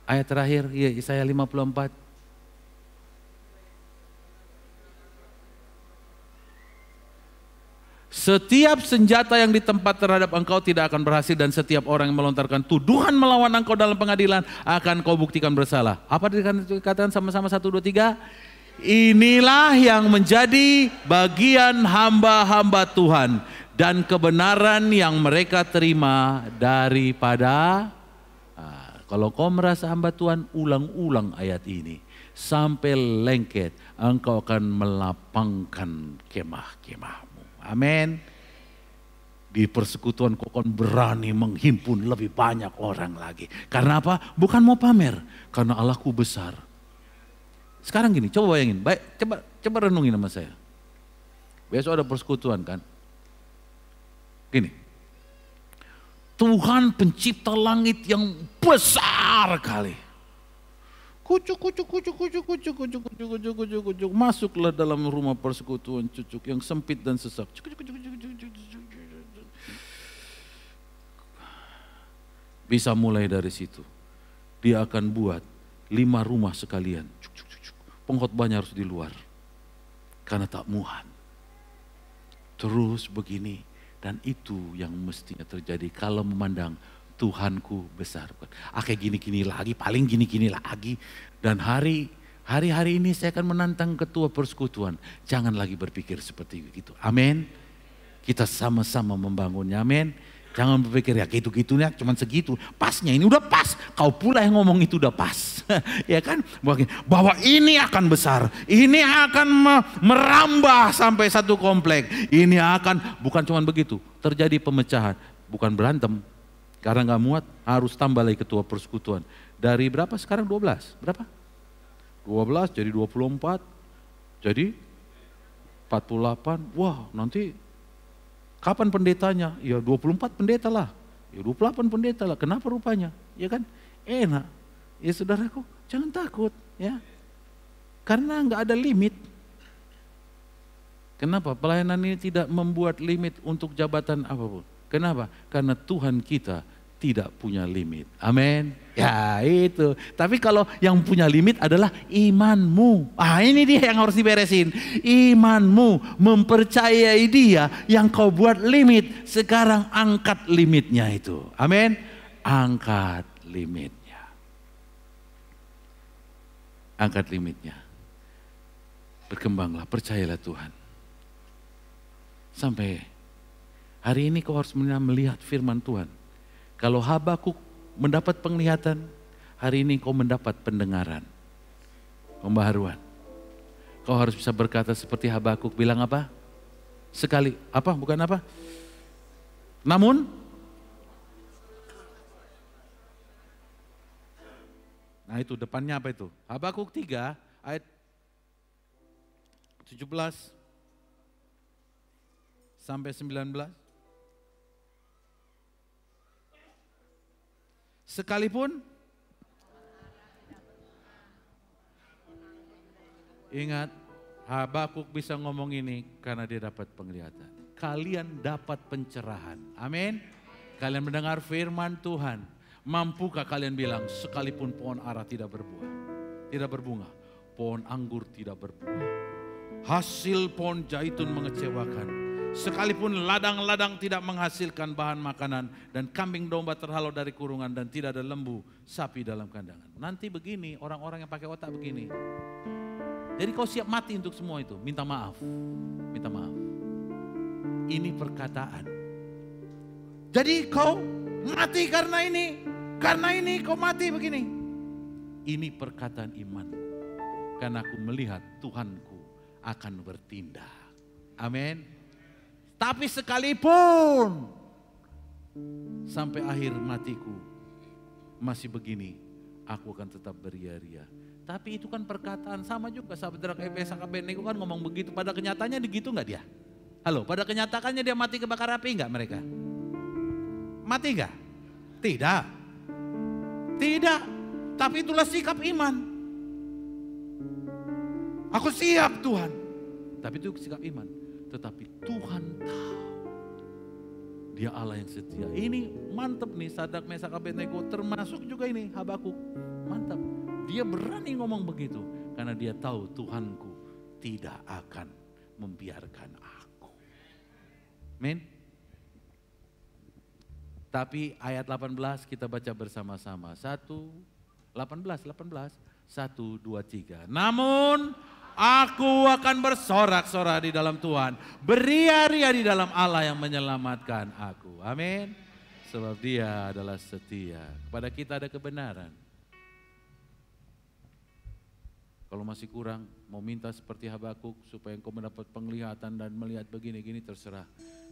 Ayat terakhir, ya Yesaya 54. Setiap senjata yang ditempat terhadap engkau tidak akan berhasil dan setiap orang yang melontarkan tuduhan melawan engkau dalam pengadilan akan kau buktikan bersalah. Apa dikatakan sama-sama 1, 2, 3? Inilah yang menjadi bagian hamba-hamba Tuhan dan kebenaran yang mereka terima daripada. Kalau kau merasa hamba Tuhan, ulang-ulang ayat ini sampai lengket, engkau akan melapangkan kemah-kemahmu. Amin. Di persekutuan kau akan berani menghimpun lebih banyak orang lagi. Karena apa? Bukan mau pamer, karena Allahku besar. Sekarang gini, coba bayangin, baik, coba Coba renungin sama saya. Besok ada persekutuan kan. Gini, Tuhan pencipta langit yang besar kali. Kucuk, masuklah dalam rumah persekutuan cucuk yang sempit dan sesak. Bisa mulai dari situ. Dia akan buat 5 rumah sekalian. Pengkhotbahnya harus di luar. Karena tak muat. Terus begini, dan itu yang mestinya terjadi kalau memandang Tuhanku besar. Kayak gini-gini lagi, paling gini-gini lagi. Dan hari-hari ini saya akan menantang ketua persekutuan. Jangan lagi berpikir seperti itu. Amin. Kita sama-sama membangunnya. Amin. Jangan berpikir ya gitu-gitunya cuman segitu. Pasnya ini udah pas. Kau pula yang ngomong itu udah pas. Ya kan? Bahwa ini akan besar. Ini akan merambah sampai satu komplek. Ini akan, bukan cuman begitu. Terjadi pemecahan. Bukan berantem. Karena gak muat harus tambah lagi ketua persekutuan. Dari berapa sekarang? 12. Berapa? 12 jadi 24. Jadi 48. Wah nanti kapan pendetanya? Ya 24 pendeta lah. Ya 28 pendeta lah. Kenapa rupanya? Ya kan? Enak. Ya saudaraku, jangan takut ya. Karena enggak ada limit. Kenapa? Pelayanan ini tidak membuat limit untuk jabatan apapun. Kenapa? Karena Tuhan kita tidak punya limit. Amin. Ya itu. Tapi kalau yang punya limit adalah imanmu. Ini dia yang harus diberesin. Imanmu mempercayai dia yang kau buat limit. Sekarang angkat limitnya itu. Amin. Angkat limitnya. Angkat limitnya. Berkembanglah, percayalah Tuhan. Sampai hari ini kau harus melihat firman Tuhan. Kalau Habakuk mendapat penglihatan, hari ini kau mendapat pendengaran, pembaharuan. Kau harus bisa berkata seperti Habakuk bilang apa? Sekali, apa? Bukan apa? Namun, nah itu depannya apa itu? Habakuk 3 ayat 17 sampai 19. Sekalipun, ingat Habakuk bisa ngomong ini karena dia dapat penglihatan. Kalian dapat pencerahan. Amin. Kalian mendengar firman Tuhan. Mampukah kalian bilang sekalipun pohon ara tidak berbuah, tidak berbunga, pohon anggur tidak berbuah, hasil pohon zaitun mengecewakan. Sekalipun ladang-ladang tidak menghasilkan bahan makanan dan kambing domba terhalau dari kurungan dan tidak ada lembu sapi dalam kandangan. Nanti begini orang-orang yang pakai otak begini. Jadi kau siap mati untuk semua itu. Minta maaf. Minta maaf. Ini perkataan. Jadi kau mati karena ini. Karena ini kau mati begini. Ini perkataan iman. Karena aku melihat Tuhanku akan bertindak. Amin. Tapi sekalipun sampai akhir matiku masih begini, aku akan tetap beria-ria. Tapi itu kan perkataan sama juga Sadrak, Mesak, Abednego kan ngomong begitu. Pada kenyataannya begitu nggak dia? Halo, pada kenyataannya dia mati kebakar api nggak mereka? Mati nggak? Tidak. Tidak. Tapi itulah sikap iman. Aku siap Tuhan. Tapi itu sikap iman. Tetapi Tuhan tahu dia Allah yang setia. Ini mantap nih Sadrak, Mesak, Abednego, termasuk juga ini Habakuk. Mantap. Dia berani ngomong begitu karena dia tahu Tuhanku tidak akan membiarkan aku. Amin. Tapi ayat 18 kita baca bersama-sama. 18. 1, 2, 3. Namun aku akan bersorak-sorak di dalam Tuhan. Beria-ria di dalam Allah yang menyelamatkan aku. Amin. Sebab dia adalah setia. Kepada kita ada kebenaran. Kalau masih kurang, mau minta seperti Habakuk supaya engkau mendapat penglihatan dan melihat begini-gini terserah.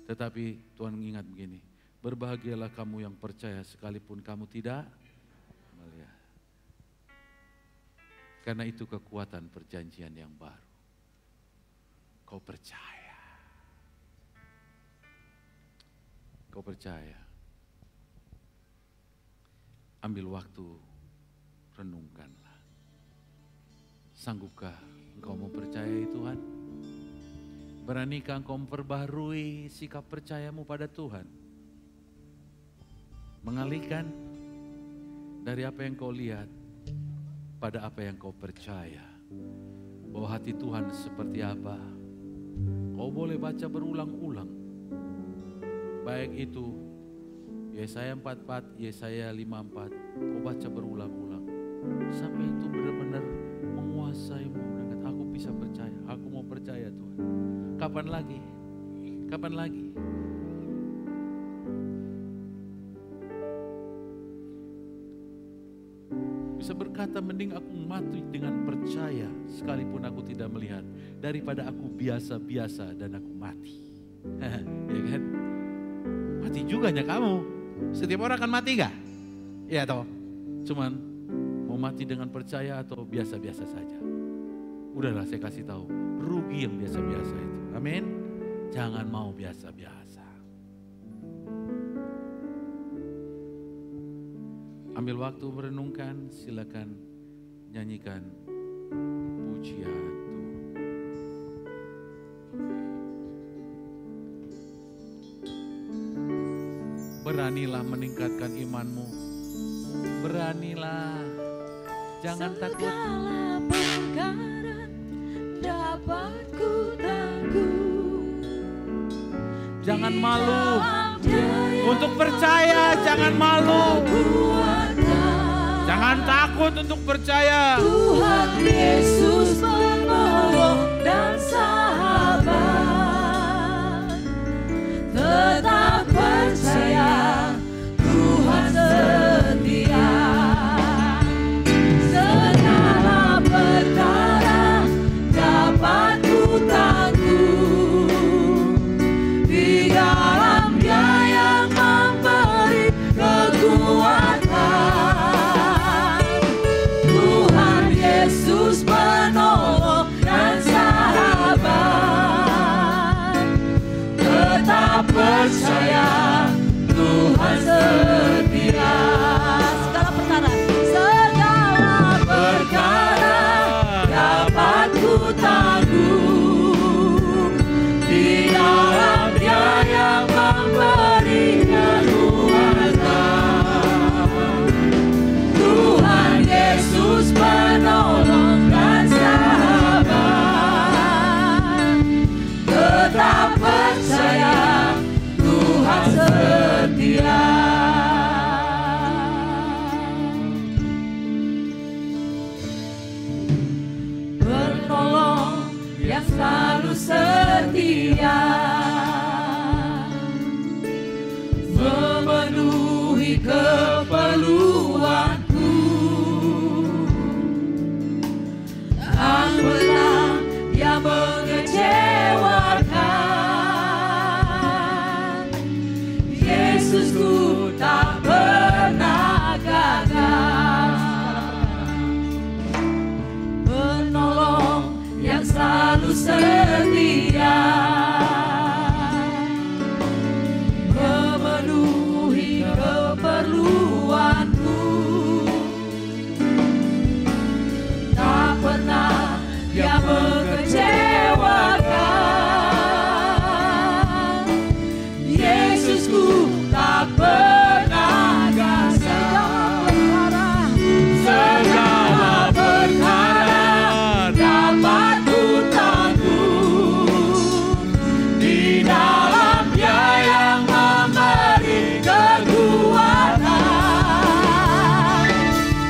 Tetapi Tuhan ingat begini. Berbahagialah kamu yang percaya sekalipun kamu tidak melihat. Karena itu kekuatan perjanjian yang baru. kau percaya. Kau percaya. Ambil waktu, renungkanlah. Sanggupkah engkau mempercayai Tuhan? Beranikah engkau memperbaharui sikap percayamu pada Tuhan? Mengalihkan dari apa yang kau lihat pada apa yang kau percaya. Bahwa hati Tuhan seperti apa? Kau boleh baca berulang-ulang. Baik itu Yesaya 44, Yesaya 54. Kau baca berulang-ulang. Sampai itu benar-benar menguasaimu. Dengan aku bisa percaya. Aku mau percaya Tuhan. Kapan lagi? Kapan lagi? Bisa berkata, mending aku mati dengan percaya sekalipun aku tidak melihat, daripada aku biasa-biasa dan aku mati. Ya kan? Mati juga nya kamu. Setiap orang akan mati gak? Iya toh. Cuman mau mati dengan percaya atau biasa-biasa saja. Udahlah saya kasih tahu, rugi yang biasa-biasa itu. Amin. Jangan mau biasa-biasa. Ambil waktu merenungkan, silakan nyanyikan pujian Tuhan. Beranilah meningkatkan imanmu. Beranilah, jangan takut. Segala perkara dapat ku tanggung. Jangan malu untuk percaya, jangan malu. Jangan takut untuk percaya. Tuhan Yesus penolong dan sahabat. Tetap percaya, Tuhan setia. Segala perkara dapat ku tanggung. Di dalam Dia yang memberi kekuatan. Tuhan Yesus penolong dan sahabat. Tetap percaya, Tuhan setia. Segala perkara dapat ku tanggung. Di dalam Dia yang memberi kekuatan. Tuhan Yesus penolong dan sahabat. Tetap percaya, Tuhan setia. Penolong yang selalu setia, memenuhi keperluanku. Tak pernah Dia mengecewakan. Yesusku tak pernah gagal. Penolong yang selalu setia, memenuhi keperluanku. Tak pernah Dia mengecewakan. Yesusku tak pernah gagal. Segala perkara dapat ku tanggung. Di dalam Dia yang memberi kekuatan.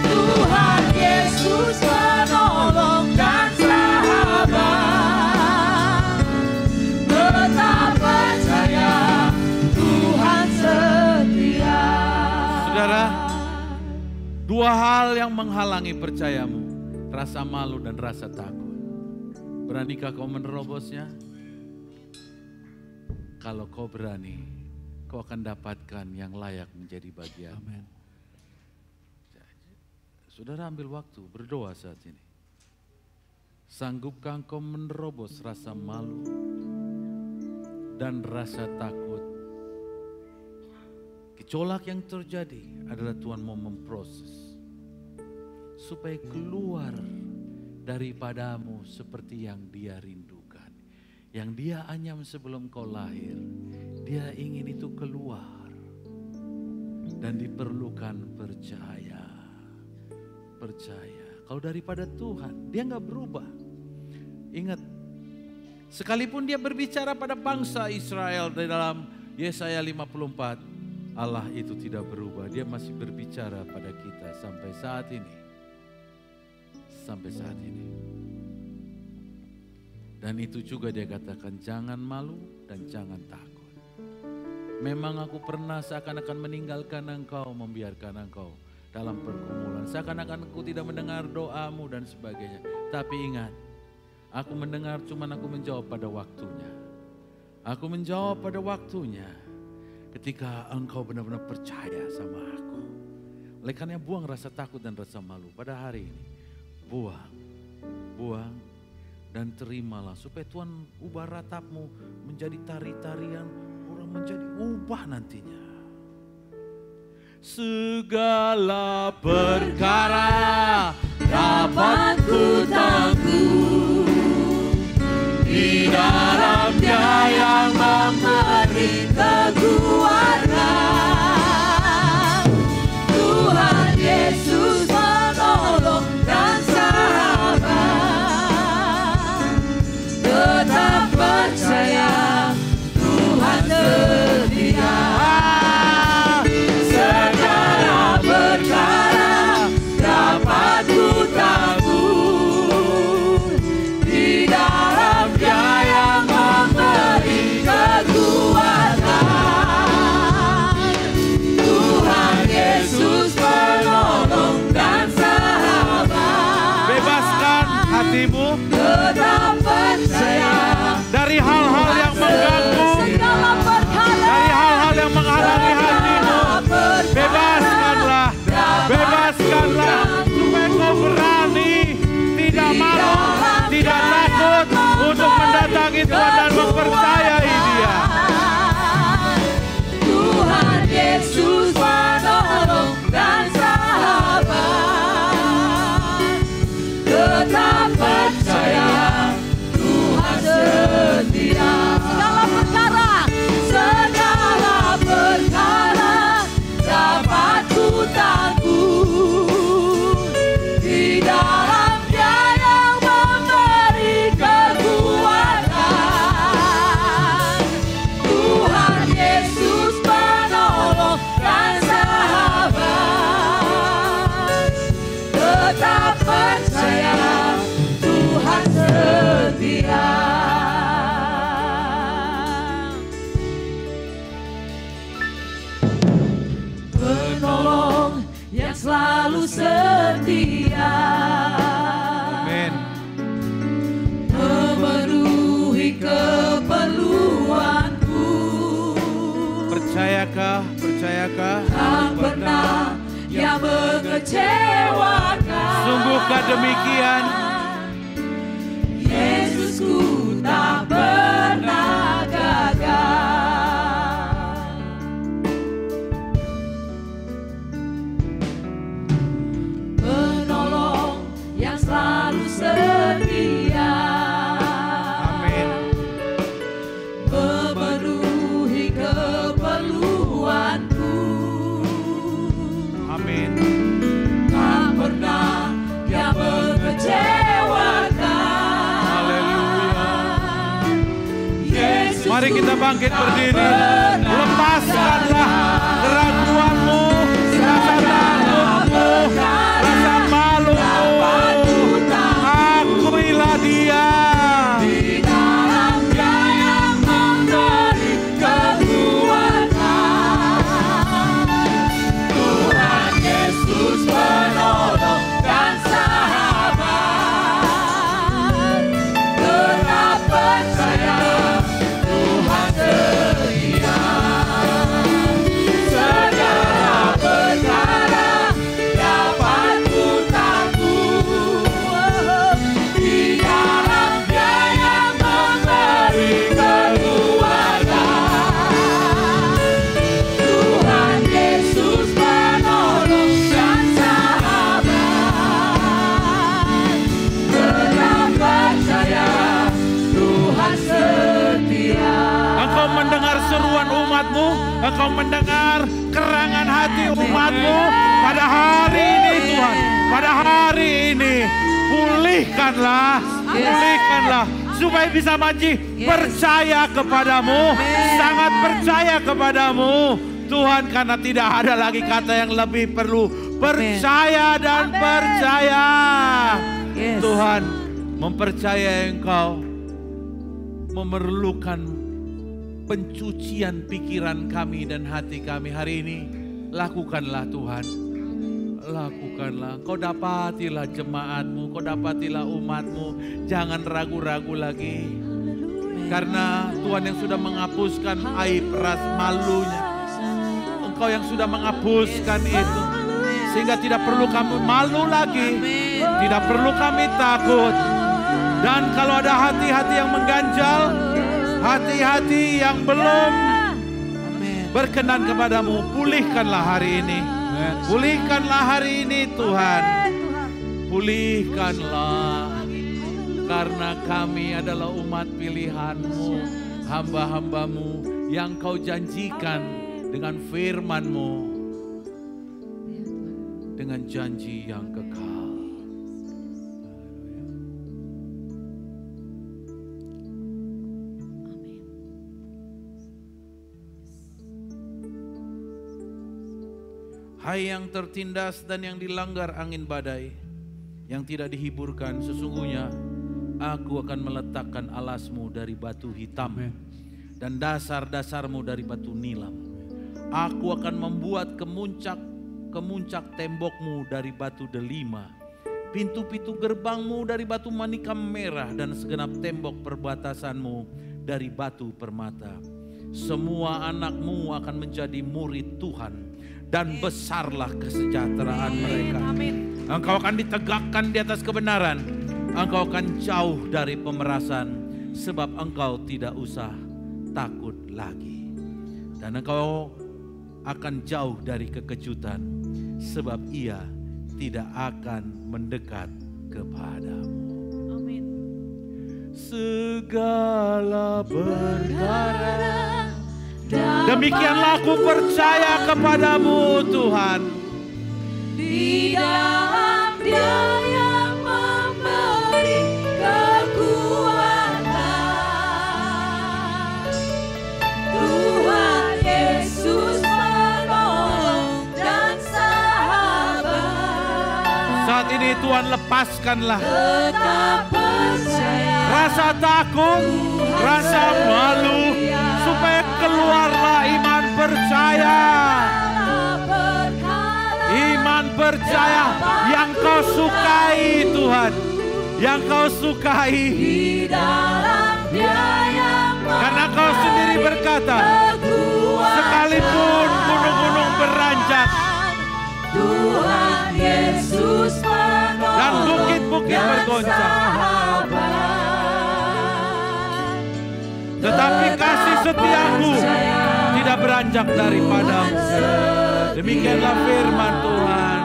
Tuhan Yesus penolong dan sahabat. Tetap percaya, Tuhan setia. Saudara, dua hal yang menghalangi percayamu, rasa malu dan rasa takut. Beranikah kau menerobosnya? Kalau kau berani, kau akan dapatkan yang layak menjadi bagian. Amin. Saudara ambil waktu berdoa saat ini. Sanggupkah engkau menerobos rasa malu dan rasa takut? Gejolak yang terjadi adalah Tuhan mau memproses supaya keluar daripadamu seperti yang Dia rindukan. Yang Dia anyam sebelum kau lahir, Dia ingin itu keluar. Dan diperlukan percaya. Percaya. Kalau daripada Tuhan, Dia gak berubah. Ingat, sekalipun Dia berbicara pada bangsa Israel di dalam Yesaya 54, Allah itu tidak berubah. Dia masih berbicara pada kita sampai saat ini. Sampai saat ini. Dan itu juga Dia katakan, jangan malu dan jangan takut. Memang aku pernah seakan-akan meninggalkan engkau, membiarkan engkau dalam pergumulan. Seakan-akan aku tidak mendengar doamu dan sebagainya. Tapi ingat, aku mendengar, cuman aku menjawab pada waktunya. Aku menjawab pada waktunya ketika engkau benar-benar percaya sama aku. Oleh karena buang rasa takut dan rasa malu pada hari ini. Buang dan terimalah supaya Tuhan ubah ratapmu menjadi tari-tarian, orang menjadi ubah nantinya. Segala perkara dapat ku tangguh di dalam Dia yang memberi kekuatan. Tuhan Yesus menolong dan sahabat. Tetap percaya Tuhan setia. Segala perkara dapat ku tangguh di dalam Dia yang memberi kekuatan. Tuhan Yesus menolong dan sahabat. Bebaskan hatimu, tetap percaya dari hal-hal yang mengganggu, dari hal-hal yang menghalangi hatimu. Bebaskanlah, bebaskanlah supaya kau berani, tidak malu, tidak takut untuk mendatangi Tuhan dan mempercayai Dia. Tuhan Yesus menolong dan sahabat. Tetap percaya Tuhan setia. Segala perkara dapat ku tangguh di dalam Dia yang memberi kekuatan. Tuhan Yesus menolong dan sahabat. Tetap percaya Tuhan setia. Penolong yang selalu setia. Amin. Memenuhi keperluanku. Percayakah? Percayakah? Tak pernah yang mengecewakan. Sungguhkah demikian? Yesusku tak pernah gagal. Penolong yang selalu setia. Amin. Memenuhi keperluanku. Amin. Tak pernah yang mengecewakan. Haleluya. Yesus, mari kita bangkit berdiri. Lepaskanlah keraguanmu, rasa takutmu, rasa malumu. Akuilah Dia. Di dalam Dia yang memberi kekuatan. Tuhan Yesus menolong dan sahabat. Tetap percaya Tuhan setia. umatmu, Engkau mendengar kerangan hati umatmu pada hari ini Tuhan. Pada hari ini pulihkanlah, pulihkanlah supaya bisa maju percaya kepadamu, sangat percaya kepadamu Tuhan, karena tidak ada lagi kata yang lebih perlu, percaya dan percaya. Tuhan, mempercayai Engkau memerlukan pencucian pikiran kami dan hati kami hari ini. Lakukanlah Tuhan, lakukanlah. Kau dapatilah jemaatmu, kau dapatilah umatmu. Jangan ragu-ragu lagi. Karena Tuhan yang sudah menghapuskan aib ras malunya. Engkau yang sudah menghapuskan itu. Sehingga tidak perlu kami malu lagi. Tidak perlu kami takut. Dan kalau ada hati-hati yang mengganjal, hati-hati yang belum berkenan kepadamu, pulihkanlah hari ini. Pulihkanlah hari ini Tuhan. Pulihkanlah. Karena kami adalah umat pilihan-Mu, hamba-hamba-Mu yang Kau janjikan dengan firman-Mu, dengan janji yang kekal. Hai yang tertindas dan yang dilanggar angin badai, yang tidak dihiburkan, sesungguhnya Aku akan meletakkan alasmu dari batu hitam dan dasar-dasarmu dari batu nilam. Aku akan membuat kemuncak tembokmu dari batu delima, pintu-pintu gerbangmu dari batu manikam merah, dan segenap tembok perbatasanmu dari batu permata. Semua anakmu akan menjadi murid Tuhan, dan besarlah kesejahteraan mereka. Engkau akan ditegakkan di atas kebenaran. Engkau akan jauh dari pemerasan, sebab engkau tidak usah takut lagi. Dan engkau akan jauh dari kekejutan, sebab ia tidak akan mendekat kepadamu. Amin. Segala perkara, demikianlah aku percaya kepadamu Tuhan. Di dalam Dia yang memberi kekuatan, Tuhan Yesus menolong dan sahabat. Saat ini Tuhan, lepaskanlah Tetap percaya, rasa takut, rasa malu, supaya keluarlah iman percaya. Iman percaya yang kau sukai Tuhan, yang kau sukai. di dalam Dia yang Karena kau sendiri berkata, sekalipun gunung-gunung beranjak Tuhan Yesus menolong dan bukit-bukit bergoncang, tetapi kasih setiaku tidak beranjak daripadamu. Demikianlah firman Tuhan.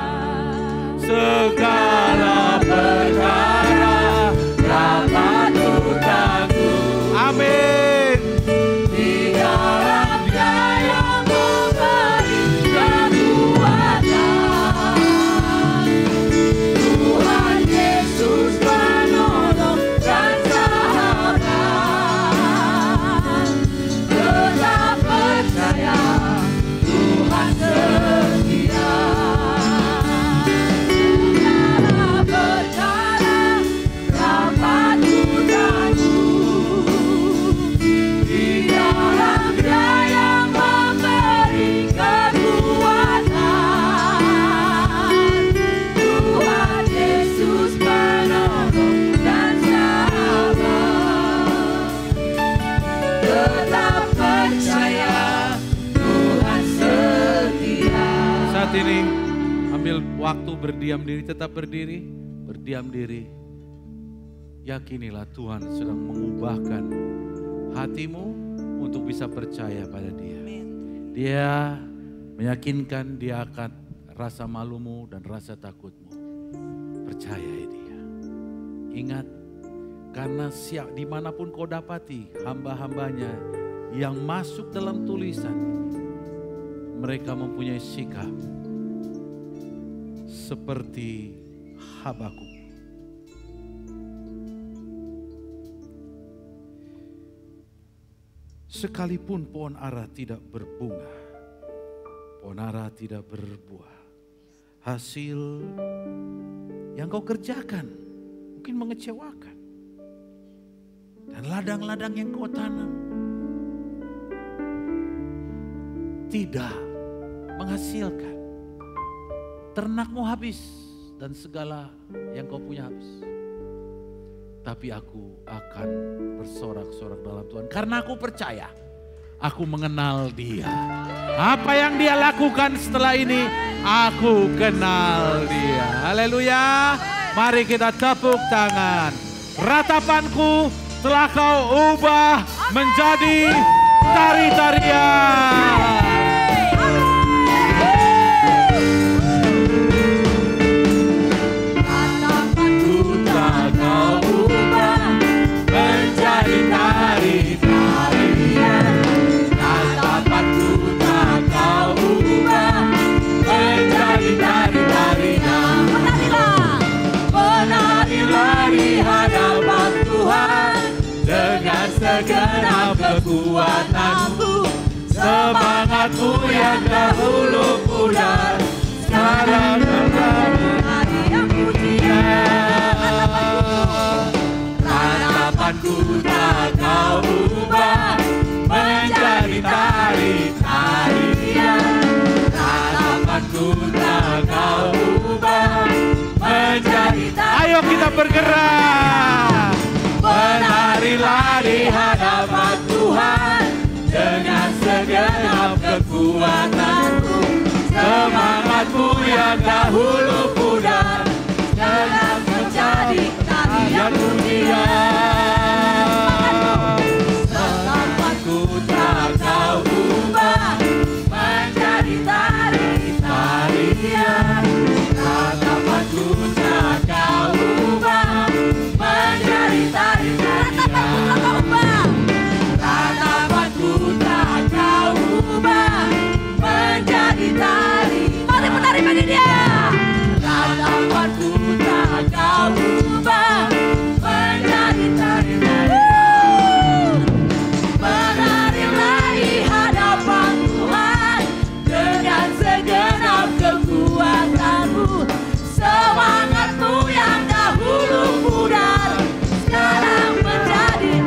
Segala perkara dapat kutanggung. Amin. di dalam Dia yang memberi kekuatan, Tuhan Yesus menolong dan sahabat. Tetap percaya, Tuhan setia. Segala perkara dapat kutanggung. Di dalam Dia yang memberi kekuatan, Tuhan Yesus menolong dan sahabat. Tetap percaya, Tuhan setia. Saat ini ambil waktu berdiam diri, tetap berdiri, berdiam diri. Yakinilah Tuhan sedang mengubahkan hatimu untuk bisa percaya pada Dia. Dia meyakinkan Dia akan rasa malumu dan rasa takutmu. Percayai Dia. Ingat, karena dimanapun kau dapati hamba-hambanya yang masuk dalam tulisan ini, mereka mempunyai sikap seperti Habakuk. Sekalipun pohon ara tidak berbunga, pohon ara tidak berbuah, hasil yang kau kerjakan mungkin mengecewakan. Dan ladang-ladang yang kau tanam tidak menghasilkan. Ternakmu habis dan segala yang kau punya habis. Tapi aku akan bersorak-sorak dalam Tuhan. Karena aku percaya, aku mengenal Dia. Apa yang Dia lakukan setelah ini, aku kenal Dia. Haleluya. Mari kita tepuk tangan. Ratapanku telah kau ubah menjadi tari-tarian. Segenap kekuatanku, semangatku yang dahulu pudar, sekarang menjadi yang pujian. Ratapanku tak kau ubah menjadi tari-tarian. Ratapanku tak kau ubah menjadi tarian. Ayo kita bergerak. Menarilah di hadapan Tuhan dengan segenap kekuatanku, semangatku yang dahulu pudar, sekarang menjadi tarian pujian. Ratapanku tak kau ubah menjadi tari-tarian. Ratapanku tak kau ubah menjadi tari-tarian. Ratapanku tak kau ubah menjadi tari. Mari menari bagi Dia. Ratapanku tak kau ubah menjadi tari-tarian. Menarilah di hadapan Tuhan dengan segenap kekuatanmu, semangatmu yang dahulu pudar, sekarang menjadi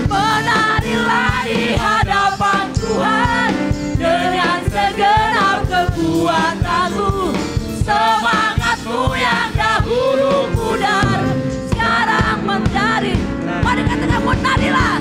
menarilah di hadapan Tuhan dengan segenap kekuatanmu, semangatmu yang dahulu pudar, sekarang menjadi. Mari katakan menarilah.